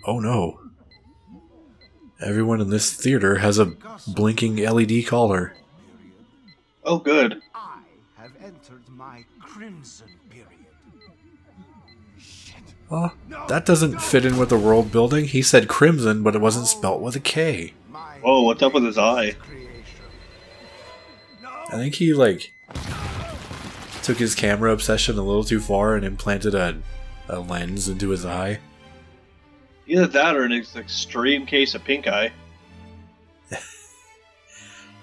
Oh no. Everyone in this theater has a blinking LED collar. Oh, good. I have entered my crimson period. Shit. Oh, that doesn't fit in with the world building. He said crimson, but it wasn't spelt with a K. Oh, what's up with his eye? I think he, like, took his camera obsession a little too far and implanted a lens into his eye. Either that or an extreme case of pink eye.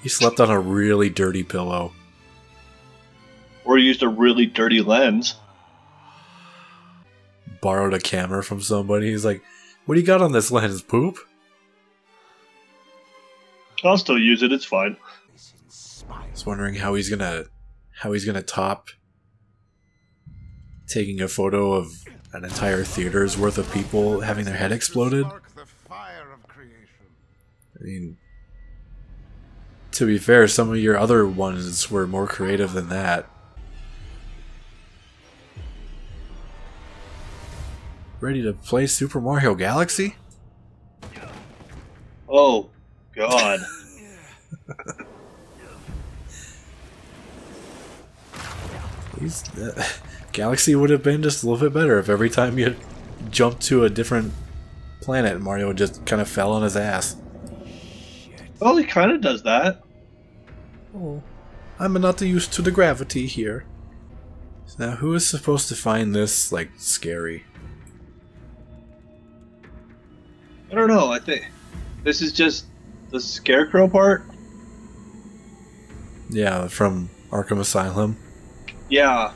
He slept on a really dirty pillow. Or he used a really dirty lens. Borrowed a camera from somebody. He's like, what do you got on this lens, poop? I'll still use it, it's fine. Just wondering how he's gonna top taking a photo of an entire theater's worth of people having their head exploded. I mean, to be fair, some of your other ones were more creative than that. Ready to play Super Mario Galaxy? Oh, God. Galaxy would have been just a little bit better if every time you jumped to a different planet, Mario just kind of fell on his ass. Well, he kind of does that. Oh, I'm not used to the gravity here. Now, who is supposed to find this, like, scary? I don't know, I think this is just the scarecrow part. Yeah, from Arkham Asylum. Yeah.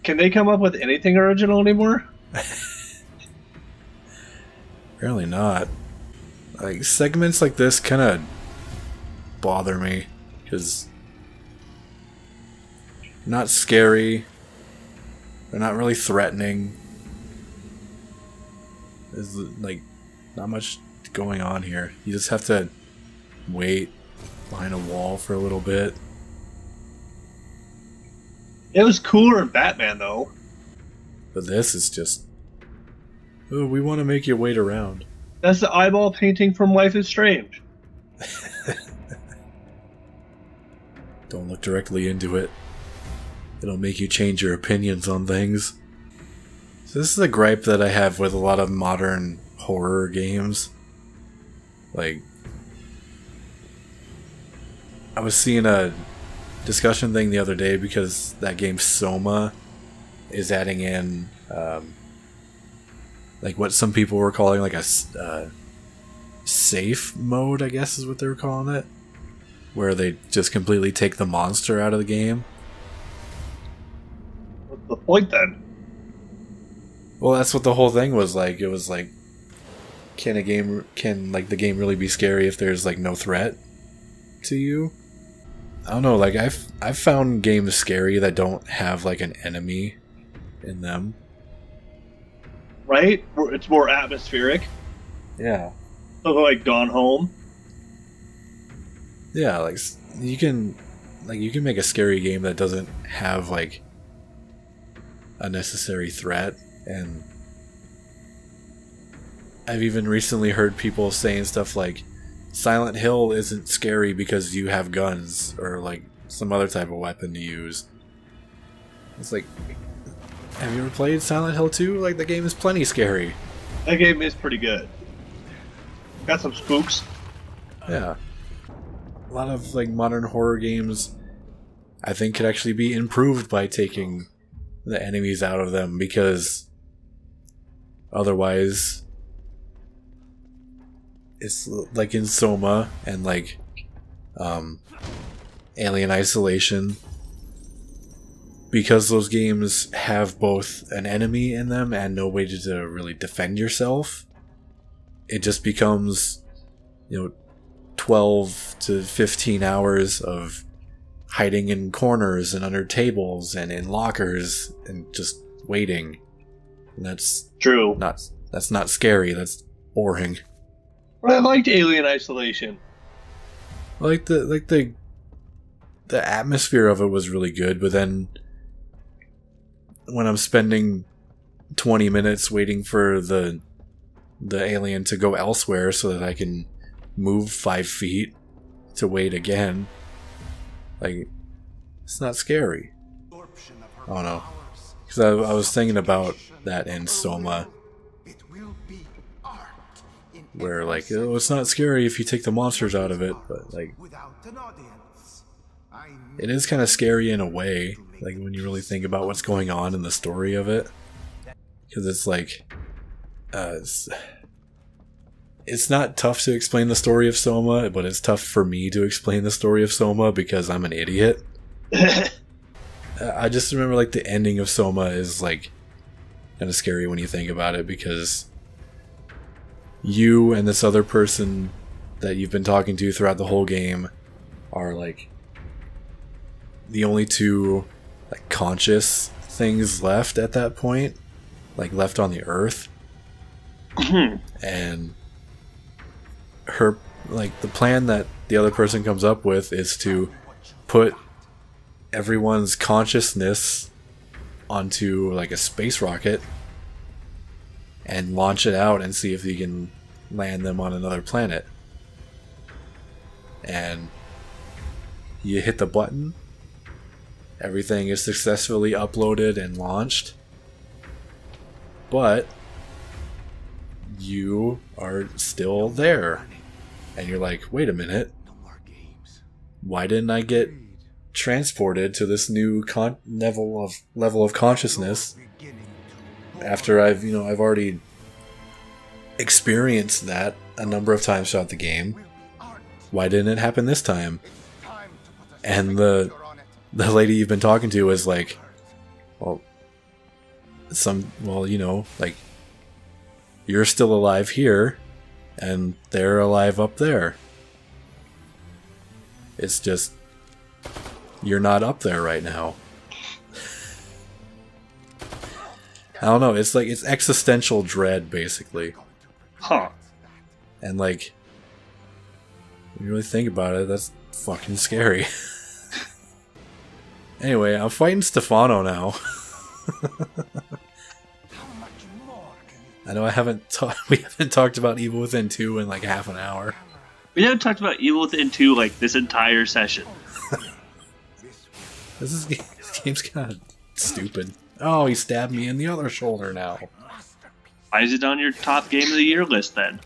Can they come up with anything original anymore? Apparently not. Like, segments like this kind of bother me, because not scary, they're not really threatening. There's, like, not much going on here. You just have to wait behind a wall for a little bit. It was cooler in Batman, though. But this is just... oh, we want to make you wait around. That's the eyeball painting from Life is Strange. Don't look directly into it. It'll make you change your opinions on things. So this is a gripe that I have with a lot of modern horror games. Like, I was seeing a discussion thing the other day because that game Soma is adding in like what some people were calling like a safe mode, I guess is what they were calling it, where they just completely take the monster out of the game. What's the point then? Well, that's what the whole thing was like. It was like, can the game really be scary if there's like no threat to you? I don't know, like I've found games scary that don't have like an enemy in them. Right? It's more atmospheric. Yeah. Something like Gone Home. Yeah, like you can make a scary game that doesn't have like a necessary threat. And I've even recently heard people saying stuff like Silent Hill isn't scary because you have guns or like some other type of weapon to use. It's like, have you ever played Silent Hill 2? Like, the game is plenty scary. That game is pretty good. Got some spooks. Yeah. A lot of like modern horror games I think could actually be improved by taking the enemies out of them, because otherwise it's like in Soma and like Alien Isolation, because those games have both an enemy in them and no way to really defend yourself. It just becomes, 12 to 15 hours of hiding in corners and under tables and in lockers and just waiting. And that's true. That's not scary. That's boring. But I liked Alien Isolation. Like the atmosphere of it was really good, but then when I'm spending 20 minutes waiting for the alien to go elsewhere so that I can move 5 feet to wait again. Like, it's not scary. I don't know. Because I was thinking about that in Soma, where like, oh, it's not scary if you take the monsters out of it, but like, it is kind of scary in a way, like when you really think about what's going on in the story of it, because it's like, it's not tough to explain the story of Soma, but it's tough for me to explain the story of Soma because I'm an idiot. I just remember like the ending of Soma is like kind of scary when you think about it, because you and this other person that you've been talking to throughout the whole game are like the only two like conscious things left at that point, like left on the earth. And her, like, the plan that the other person comes up with is to put everyone's consciousness onto like a space rocket and launch it out and see if you can land them on another planet. And you hit the button, everything is successfully uploaded and launched, but you are still there. And you're like, wait a minute, why didn't I get transported to this new level of consciousness after I've already experienced that a number of times throughout the game? Why didn't it happen this time? And the lady you've been talking to is like, well, like, you're still alive here, and they're alive up there. It's just, you're not up there right now. I don't know, it's like, it's existential dread, basically. Huh. And like, when you really think about it, that's fucking scary. Anyway, I'm fighting Stefano now. I know we haven't talked about Evil Within 2 in like half an hour. We haven't talked about Evil Within 2 like this entire session. This game's kind of stupid. Oh, he stabbed me in the other shoulder now. Why is it on your top game of the year list then?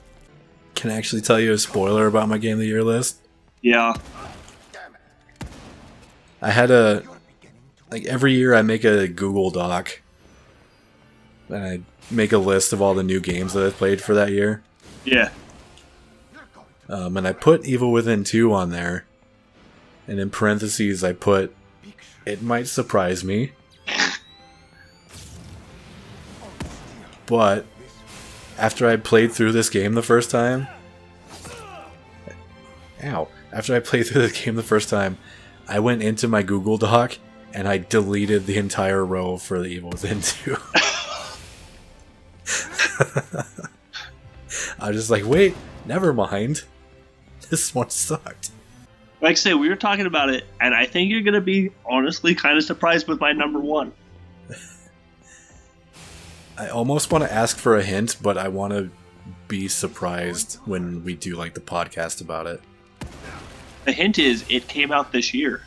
Can I actually tell you a spoiler about my game of the year list? Yeah. I had like every year I make a Google Doc and I make a list of all the new games that I've played for that year. Yeah. And I put Evil Within 2 on there, and in parentheses I put, it might surprise me, but after I played through this game the first time, I went into my Google Doc and I deleted the entire row for the Evil Within 2. I was just like, wait, never mind. This one sucked. Like I say, we were talking about it, and I think you're going to be honestly kind of surprised with my number one. I almost want to ask for a hint, but I want to be surprised when we do like the podcast about it. The hint is, it came out this year.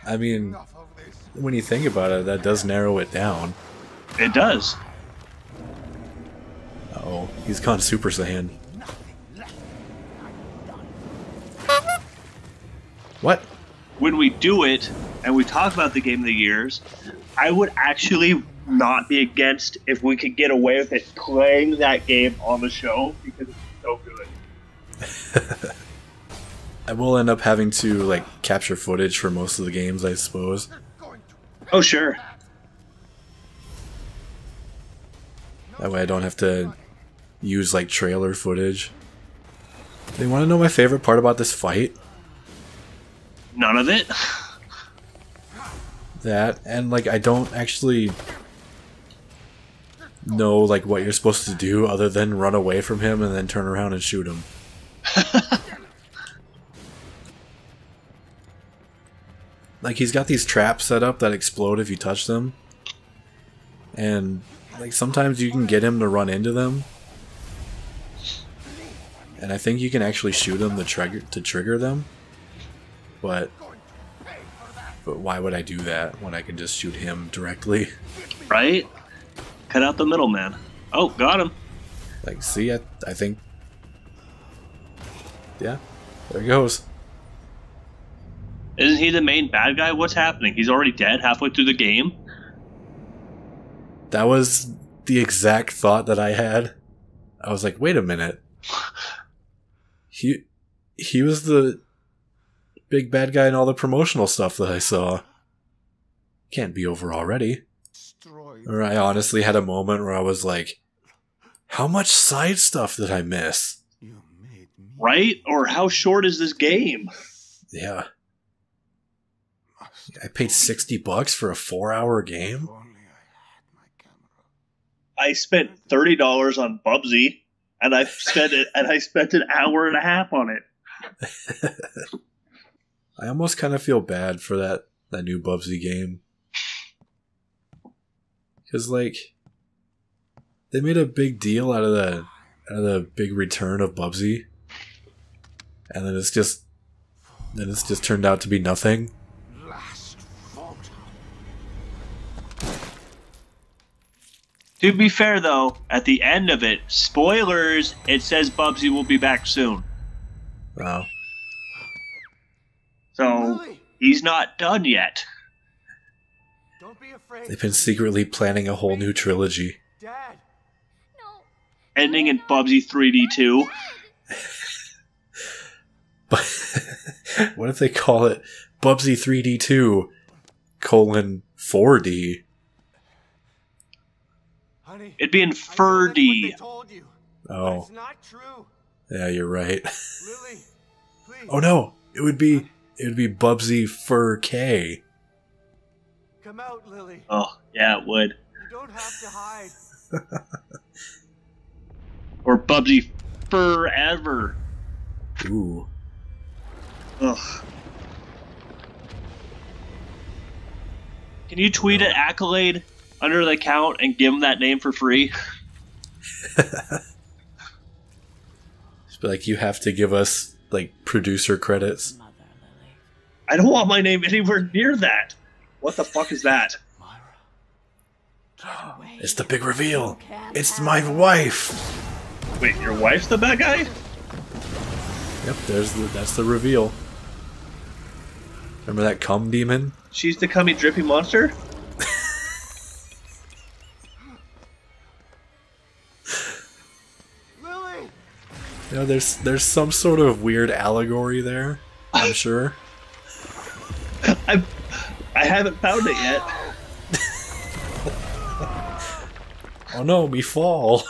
I mean, when you think about it, that does narrow it down. It does. Uh-oh, he's gone Super Saiyan. What? When we do it, and we talk about the game of the years, I would actually not be against if we could get away with it playing that game on the show, because it's so good. I will end up having to like capture footage for most of the games, I suppose. Oh, sure. That way I don't have to use like trailer footage. Do you want to know my favorite part about this fight? None of it. That, and like I don't actually know like what you're supposed to do other than run away from him and then turn around and shoot him. like he's got these traps set up that explode if you touch them, and like sometimes you can get him to run into them, and I think you can actually shoot him to trigger them, but why would I do that when I can just shoot him directly? Right? Cut out the middleman. Oh, got him. Like, see, I think, yeah, there he goes. Isn't he the main bad guy? What's happening? He's already dead halfway through the game? That was the exact thought that I had. I was like, wait a minute. He was the big bad guy in all the promotional stuff that I saw. Can't be over already. Or I honestly had a moment where I was like, how much side stuff did I miss? Right? Or how short is this game? Yeah. I paid $60 for a 4-hour game? I spent $30 on Bubsy, and I spent an hour and a half on it. I almost kind of feel bad for that new Bubsy game. Because, like, they made a big deal out of the big return of Bubsy. And then it's just turned out to be nothing. To be fair, though, at the end of it, spoilers, it says Bubsy will be back soon. Wow. So, he's not done yet. Don't be afraid. They've been secretly planning a whole new trilogy. Dad. No. Ending in Bubsy 3D2. But what if they call it Bubsy 3D2 :4D? Honey, It'd be in I know that's what Fur-D. they told you, but Oh, it's not true. yeah, you're right. Lily, please. Oh no, it would be Bubsy Fur K. Come out, Lily. Oh, yeah, it would. You don't have to hide. Or Bubsy Forever. Ooh. Ugh. Can you tweet an Accolade under the account and give him that name for free? Just be like, you have to give us like producer credits. I don't want my name anywhere near that. What the fuck is that? It's the big reveal. It's my wife. Wait, your wife's the bad guy? Yep, that's the reveal. Remember that cum demon? She's the cummy drippy monster? Lily. You know, there's some sort of weird allegory there, I'm sure. I haven't found it yet. Oh no, we fall.